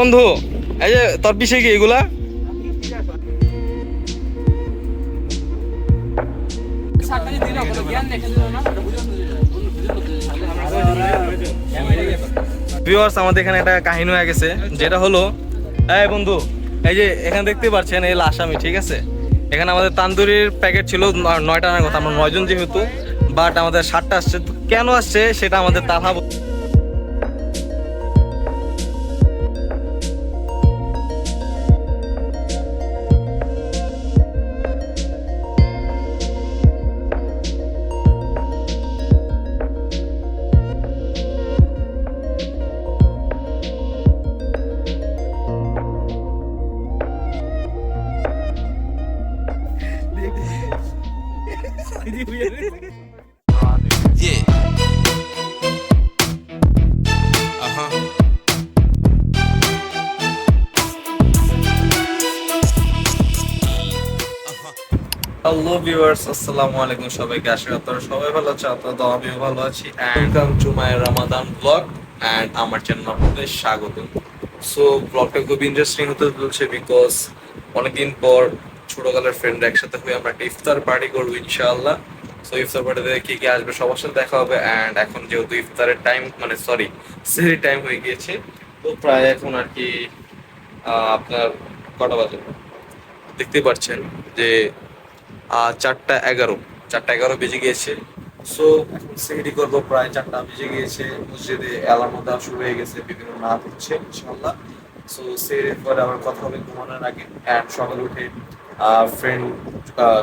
বন্ধু, এই যে তোর পিছে কি এগুলা? ভিউয়ার্স, আমাদের এখানে একটা কাহিনী হয়ে গেছে, যেটা হলো, এই বন্ধু, এই যে এখানে দেখতে পাচ্ছেন এই আসামি, ঠিক আছে? এখানে আমাদের তান্দুরির প্যাকেট ছিল 9টা আনার কথা, আমরা 9 জন যেহেতু, বাট আমাদের 7টা আসছে। কেন আসছে সেটা আমাদের তাহা Yeah. Uh-huh. হ্যালো ভিউয়ার্স, আসসালামু আলাইকুম সবাইকে। আশা করি আপনারা সবাই ভালো আছেন, আপনারা তো আমিও ভালো আছি। Welcome to my Ramadan blog and আমার চ্যানেল আপনাদের স্বাগত। সো ব্লগটা খুব ইন্টারেস্টিং হতে চলছে, বিকজ অনেকদিন পর ছোটকালের ফ্রেন্ডরা একসাথে হয়ে আমরা একটা ইফতার পার্টি করবো ইনশাআল্লাহ। সো ইফতার পার্টিতে কে কে আসবে সবার সাথে দেখা হবে। অ্যান্ড এখন যেহেতু ইফতারের টাইম, মানে সরি, সেহরি টাইম হয়ে গিয়েছে, তো প্রায় এখন আর কি আপনার কটা বাজে দেখতে পাচ্ছেন যে 4:11 বেজে গিয়েছে। সো এখন সেহরি করবো, প্রায় 4টা বেজে গিয়েছে। মসজিদে অ্যালার্ম দেওয়া শুরু হয়ে গেছে, বিভিন্ন নাচ হচ্ছে ইনশাআল্লাহ। সো সেহরির পরে আবার কথা হবে ঘুমানোর আগে। অ্যান্ড সকালে উঠে ফ্রেন্ড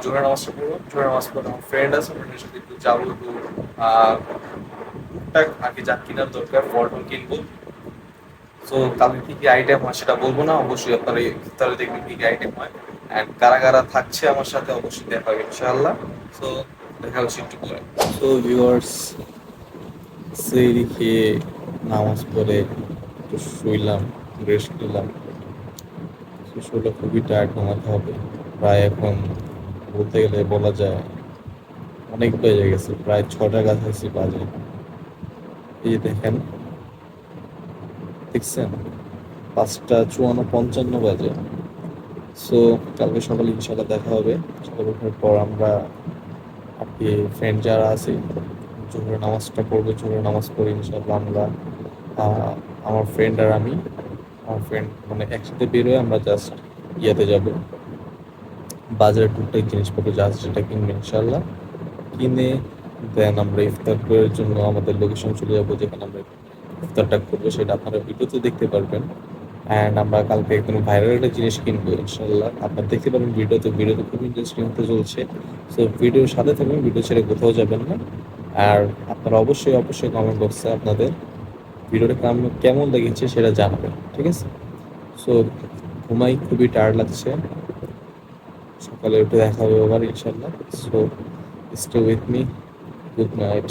জোহরের নামাজটা পড়বো। জোহরের নামাজ পড়ে আমার ফ্রেন্ড আছে, ফ্রেন্ডের সাথে একটু যাবো, একটু টুকটাক আগে যা কেনার দরকার ফল কিনবো। সো কালকে কি কি আইটেম হয় সেটা বলবো না, অবশ্যই আপনারা ইফতারে দেখবেন কি কি আইটেম হয়। অ্যান্ড কারা কারা থাকছে আমার সাথে অবশ্যই দেখা হবে ইনশাআল্লাহ। সো দেখা হচ্ছে একটু পরে। সো ভিউয়ার্স, সেহরি খেয়ে নামাজ পড়ে একটু শুইলাম, রেস্ট নিলাম। শরীরটা খুবই টায়ার্ড, ঘুমাতে হবে। প্রায় এখন বলতে গেলে বলা যায় অনেক বেজে গেছে, প্রায় 6টার কাছাকাছি বাজে। এই যে দেখেন, দেখছেন 5:54-55 বাজে। সো কালকে সকালে ইনশাল্লাহ দেখা হবে। সকালে ওঠার পর আমরা আর কি ফ্রেন্ড যারা আছি জোহরের নামাজটা পড়বো। জোহরের নামাজ পড়ে ইনশাল্লাহ আমরা আমার ফ্রেন্ড আর আমি, আমার ফ্রেন্ড মানে একসাথে বেরোয় আমরা জাস্ট ইয়াতে যাব, বাজারে টুকটাক জিনিসপত্র যা আছে সেটা কিনবো ইনশাল্লাহ। কিনে দেন আমরা ইফতার করার জন্য আমাদের লোকেশন চলে যাবো, যেখানে আমরা ইফতারটা করবো সেটা আপনারা ভিডিওতে দেখতে পারবেন। অ্যান্ড আমরা কালকে একদম ভাইরাল একটা জিনিস কিনবো ইনশাল্লাহ, আপনারা দেখতে পারবেন ভিডিওতে খুব ইন্টারেস্টিং হতে চলছে। সো ভিডিওর সাথে থাকবেন, ভিডিও ছেড়ে কোথাও যাবেন না। আর আপনারা অবশ্যই কমেন্ট বক্সে আপনাদের ভিডিওটা কেমন লেগেছে সেটা জানাবেন, ঠিক আছে? সো ঘুমাই, খুবই টায়ার্ড লাগছে। সকালে উঠে দেখা হবে আবার ইনশাল্লাহ। So stay with me, good night.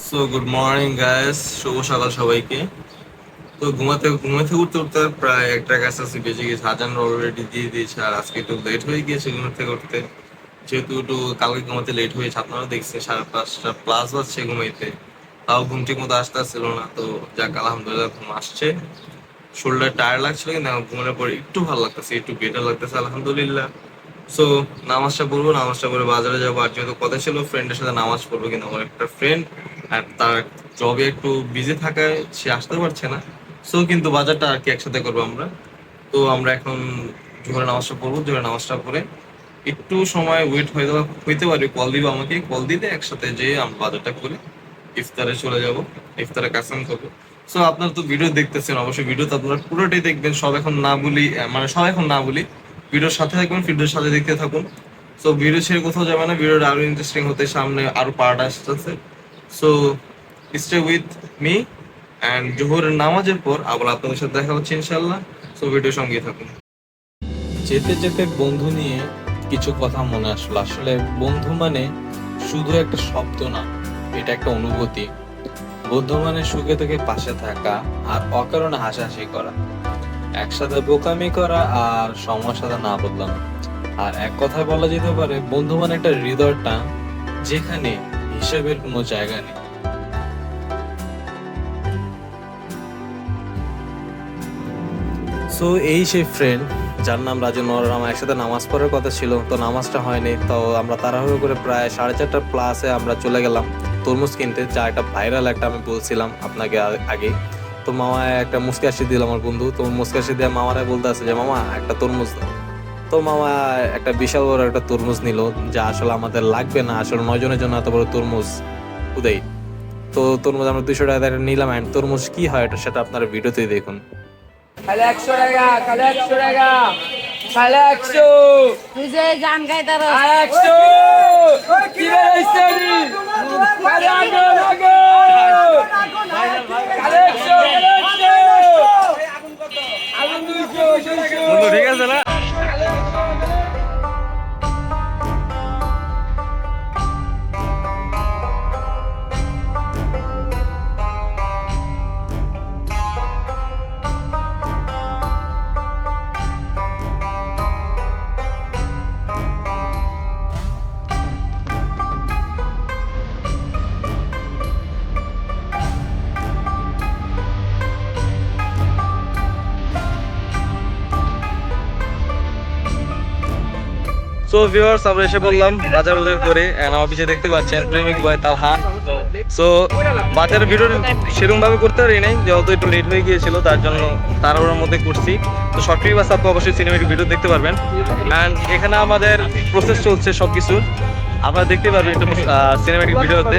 So good morning guys, শুভ সকাল সবাইকে। তো ঘুমাতে উঠতে প্রায় 1টার কাছাকাছি বেজে গেছে, আজান অলরেডি দিয়ে দিয়েছে। আর আজকে একটু লেট হয়ে গিয়েছে ঘুমাতে উঠতে, যেহেতু একটু কালকে ঘুমাতে লেট হয়েছে। আপনারা দেখছেন 5:30+ বাজছে ঘুমাইতে, তাও ঘুম ঠিক মতো আসতেছিল না। তো যাক, আলহামদুলিল্লাহ ঘুম আসছে। শরীরটা টায়ার্ড লাগছিল, কিন্তু এখন ঘুমানোর পরে একটু ভালো লাগতেছে, একটু বেটার লাগতেছে আলহামদুলিল্লাহ। সো নামাজটা পড়ে বাজারে যাবো। আর যেহেতু কথা ছিল ফ্রেন্ডের সাথে নামাজ পড়বো, কিন্তু আমার একটা ফ্রেন্ড আর তার জবে একটু বিজি থাকায় সে আসতে পারছে না। সো কিন্তু বাজারটা আর কি একসাথে করবো আমরা। তো আমরা এখন জোহরের নামাজটা পড়বো। জোহরের নামাজটা পড়ে একটু সময় ওয়েট হইতে পারি, কল দিবে আমাকে, কল দিলে একসাথে যেয়ে আমরা বাজারটা করে ইফতারে চলে যাব, ইফতারে কাসাম করবো। সো আপনারা তো ভিডিও দেখতেছেন, অবশ্যই ভিডিওতে আপনারা পুরোটাই দেখবেন। সব এখন না বলি, ভিডিওর সাথে থাকবেন, ভিডিওর সাথে দেখতে থাকুন। সো ভিডিও ছেড়ে কোথাও যাবে না, ভিডিওটা আরো ইন্টারেস্টিং হতে সামনে আরো পার্ট আসতেছে। So stay with me. And জোহরের নামাজের পর আবার আপনাদের সাথে দেখা হচ্ছে ইনশাল্লাহ। সো ভিডিও সঙ্গে থাকুন। যেতে যেতে বন্ধু নিয়ে কিছু কথা মনে আসলো। আসলে বন্ধু মানে শুধু একটা শব্দ না, এটা একটা অনুভূতি। বন্ধু মানে সুখে থেকে পাশে থাকা আর অকারণে হাসাহাসি করা, একসাথে বোকামি করা আর সময়ের সাথে না বদলানো। আর এক কথায় বলা যেতে পারে বন্ধু মানে একটা হৃদয়ের টান, যেখানে হিসেবের কোনো জায়গা নেই। সো এই সেই ফ্রেন্ড যার নাম রাজু নর, আমার একসাথে নামাজ পড়ার কথা ছিল, তো নামাজটা হয়নি। তো আমরা তাড়াহুড়ো করে প্রায় 4:30 আমরা চলে গেলাম তরমুজ কিনতে, যা একটা ভাইরাল একটা আমি বলছিলাম আপনাকে আগে। তো মামা একটা মুচকি হাসি দিল আমার বন্ধু, তো মুচকি হাসি দিয়ে মামারা বলতে আছে যে মামা একটা তরমুজ দাও। তো মামা একটা বিশাল বড় একটা তরমুজ নিল, যা আসলে আমাদের লাগবে না, আসলে 9 জনের জন্য এত বড় তরমুজ উদয়। তো তরমুজ আমরা 200 টাকা দিয়ে নিলাম, অ্যান্ড তরমুজ কি হয় এটা সেটা আপনারা ভিডিওতেই দেখুন। খালি 100 টাকা, খালি 100 টাকা, খালি 100, তুই যে গান গাইতে রস, 100 কি বেরাইছে নি? খালি আগে আগে, খালি 100, আগুন 200, বন্ধু ঠিক আছে না? সো ভিউয়ার্স, আমরা এসে বললাম বাজার বাজার করে, এন্ড আমার পিছিয়ে দেখতে পাচ্ছেন প্রেমিক বয় তালহা। সো বাজারের ভিডিও সেরকম ভাবে করতে পারি নাই, যেহেতু একটু লেট হয়ে গিয়েছিল, তার জন্য তাড়াহুড়োর মধ্যে করছি। তো শর্ট ক্লিপ আছে, আপনি অবশ্যই সিনেমেটিক ভিডিও দেখতে পারবেন। অ্যান্ড এখানে আমাদের প্রসেস চলছে সবকিছু, আপনারা দেখতে পারবেন একটু সিনেমেটিক ভিডিওতে।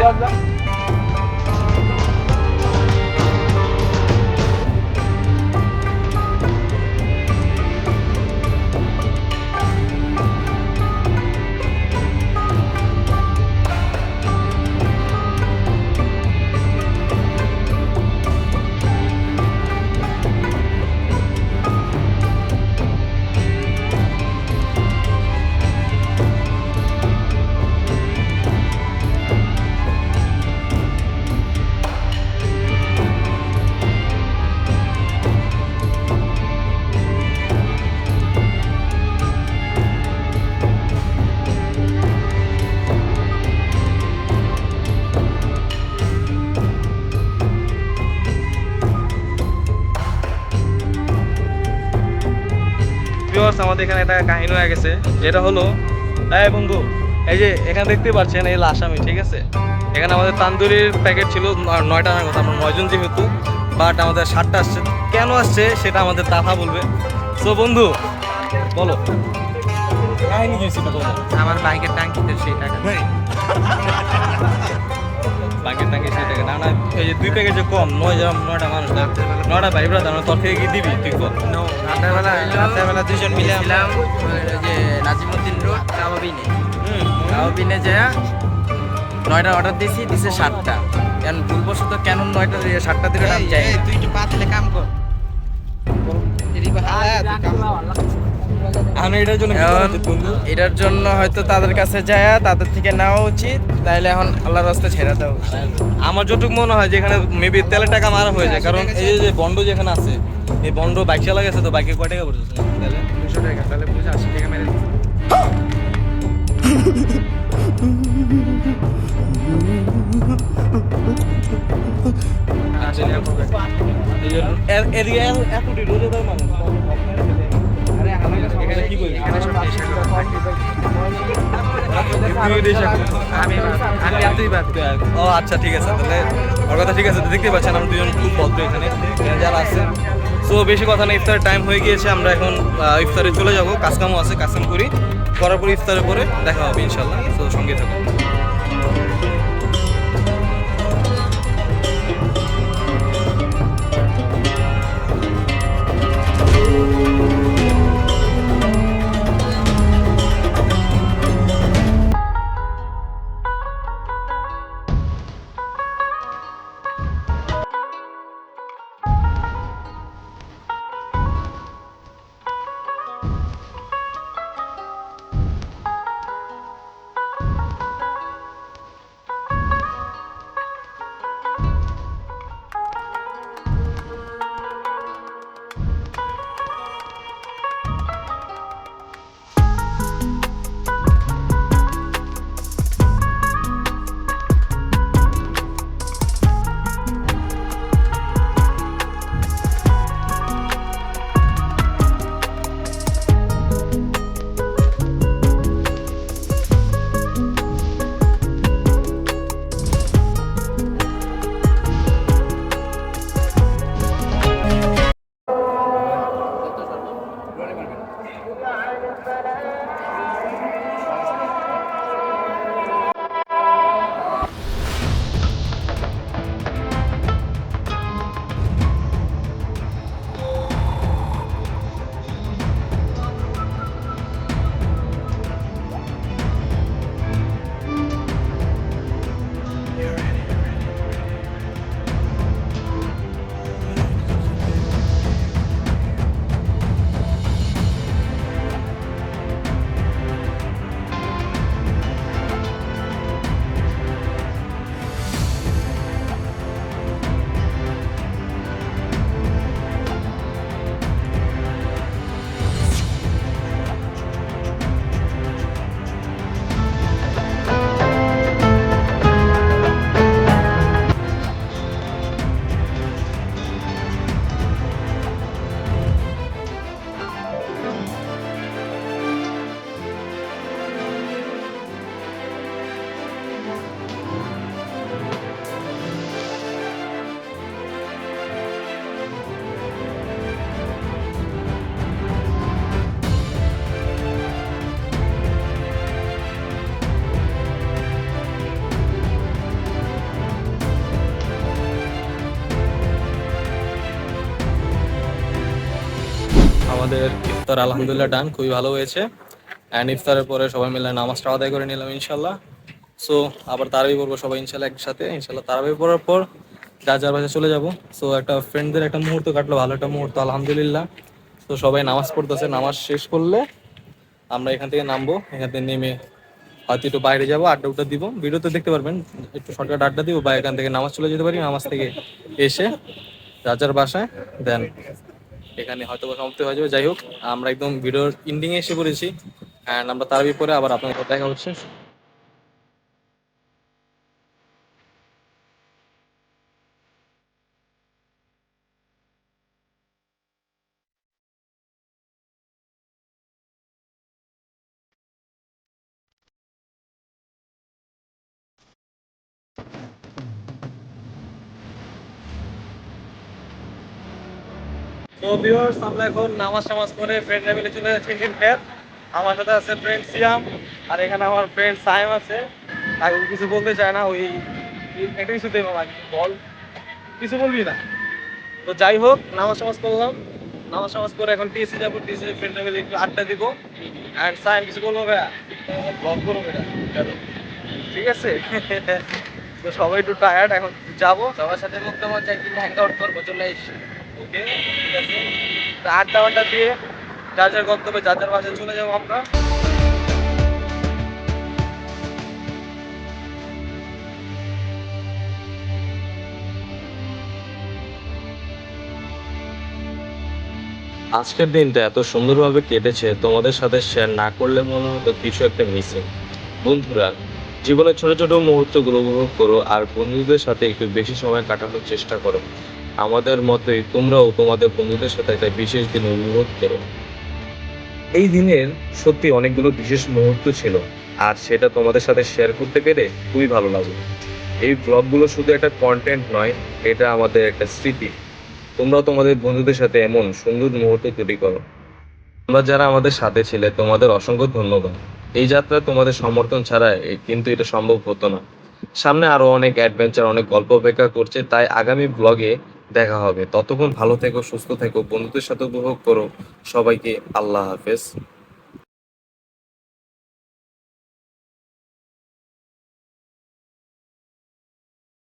ভিউয়ার্স, আমাদের এখানে একটা কাহিনী হয়ে গেছে, যেটা হলো, এই বন্ধু, এই যে এখানে দেখতে পাচ্ছেন এই আসামি, ঠিক আছে? এখানে আমাদের তান্দুরির প্যাকেট ছিল 9টা আনার কথা, আমরা 9 জন যেহেতু, বাট আমাদের 7টা আসছে। কেন আসছে সেটা আমাদের তাফা বলবে। সো বন্ধু বলো কাহিনী কি ছিল? আমার বাইকের টাঙ্কিতে সেই টাকা, বাকি টাকা সেই টাকা না, না এই যে 2 প্যাকেট যে কম, 9টা মানুষ, 9টা ভাই ব্রাদার, তোর থেকে কি দিবি তুই কর? রাত্রেবেলা 2জন মিলে ছিলাম যে নাজিমুদ্দিন রোড কাবাবিনে, কাবাবিনে যায় 9টা অর্ডার দিছি, দিছে 7টা। কেন ভুলবশত কেন 9টা 7টা দিকে নাম যায়, তুই একটু পাতলে কাম কর। আমি এটার জন্য কি করা উচিত বন্ধু? এটার জন্য হয়তো তাদের কাছে যায় তাদের থেকে নেওয়া উচিত, তাইলে এখন আল্লাহর রাস্তায় ছেড়ে দেওয়া উচিত। আমার যতটুকু মনে হয় যে এখানে মেবি তেলের টাকা মারা হয়ে যায়, কারণ এই যে বন্ড যেখানে আছে, এই বন্ড বাইক চালা গেছে, তো বাইকে কয় টাকা পড়তেছে তাহলে? 200 টাকা, তাহলে বুঝে 80 টাকা মেরে দিচ্ছি। এদিকে এতটি রোজাদার মানুষ, এখানে কি করবি? এখানে সব নেশা করে। আমি আর তুই বাদ। ও আচ্ছা ঠিক আছে, তাহলে ওর কথা ঠিক আছে। তো দেখতে পাচ্ছেন আমরা দুজন খুব ভদ্র এখানে যারা আছে। সো বেশি কথা না, ইফতারের টাইম হয়ে গিয়েছে, আমরা এখন ইফতারে চলে যাব। কাজকামও আছে, কাজকাম করার পরে ইফতারের পরে দেখা হবে ইনশাল্লাহ। তো সঙ্গে থাকুন। আমাদের ইফতার আলহামদুলিল্লাহ ডান, খুবই ভালো হয়েছে। অ্যান্ড ইফতারের পরে সবাই মিলে নামাজটা আদায় করে নিলাম ইনশাল্লাহ। সো আবার তারাবি পড়বো সবাই ইনশাল্লাহ একসাথে। ইনশাল্লাহ তারাবি পড়ার পর যার যার বাসায় চলে যাব। সো একটা ফ্রেন্ডদের একটা মুহূর্ত কাটলো, ভালো একটা মুহূর্ত আলহামদুলিল্লাহ। তো সবাই নামাজ পড়তেছে, নামাজ শেষ করলে আমরা এখান থেকে নামবো। এখান থেকে নেমে হয়তো একটু বাইরে যাবো, আড্ডা উড্ডা দিব, ভিডিওতে দেখতে পারবেন, একটু শর্টকাট আড্ডা দিব, বা এখান থেকে নামাজ চলে যেতে পারি। নামাজ থেকে এসে যার যার বাসায় দেন এখানে হয়তো বা সমাপ্তি হয়ে যাবে। যাই হোক, আমরা একদম ভিডিওর এন্ডিং এ এসে পড়েছি। অ্যান্ড আমরা তারাবি পরে আবার আপনাদের সাথে দেখা হচ্ছে। তো ভিউয়ার্স, আমরা এখন নামাজ টামাজ করে ফ্রেন্ডরা মিলে চলে যাচ্ছি ইন্ডিয়ান ফেয়ার। আমার সাথে আছে ফ্রেন্ড সিয়াম, আর এখানে আমার ফ্রেন্ড সাইম আছে। আগে কিছু বলতে চায় না, ওই একটা কিছু দেবো আগে বল, কিছু বলবি না। তো যাই হোক, নামাজ টামাজ করলাম, নামাজ টামাজ করে এখন টিএসসি যাবো। টিএসসি ফ্রেন্ডরা মিলে একটু আড্ডা দিব। অ্যান্ড সাইম কিছু বলবো ভাইয়া, ব্লগ করবো ভাইয়া, ঠিক আছে? তো সবাই একটু টায়ার্ড, এখন যাবো সবার সাথে মুক্ত মঞ্চে একদিন হ্যাং আউট করবো, চলে এসে। ওকে, ঠিক আছে। তো আড্ডা আড্ডা দিয়ে যার যার গন্তব্যে যার যার বাসায় চলে যাবো আমরা। আজকের দিনটা এত সুন্দরভাবে কেটেছে, তোমাদের সাথে শেয়ার না করলে মনে হতো কিছু একটা মিসিং। বন্ধুরা, জীবনের ছোট ছোট মুহূর্তগুলো উপভোগ করো, আর বন্ধুদের সাথে একটু বেশি সময় কাটানোর চেষ্টা করো। আমাদের মতোই তোমরাও তোমাদের বন্ধুদের সাথে একটা বিশেষ দিন উপভোগ করো। এই দিনের সত্যি অনেকগুলো বিশেষ মুহূর্ত ছিল, আর সেটা তোমাদের সাথে শেয়ার করতে পেরে খুবই ভালো লাগলো। এই ব্লগগুলো শুধু একটা কন্টেন্ট নয়, এটা আমাদের একটা স্মৃতি। তোমরাও তোমাদের বন্ধুদের সাথে এমন সুন্দর মুহূর্ত তৈরি করো। তোমরা যারা আমাদের সাথে ছিলে, তোমাদের অসংখ্য ধন্যবাদ। এই যাত্রা তোমাদের সমর্থন ছাড়া কিন্তু এটা সম্ভব হতো না। সামনে আরো অনেক অ্যাডভেঞ্চার, অনেক গল্প অপেক্ষা করছে, তাই আগামী ব্লগে দেখা হবে। ততক্ষণ ভালো থেকো, সুস্থ থেকো, বন্ধুদের সাথে উপভোগ করো। সবাইকে আল্লাহ হাফেজ।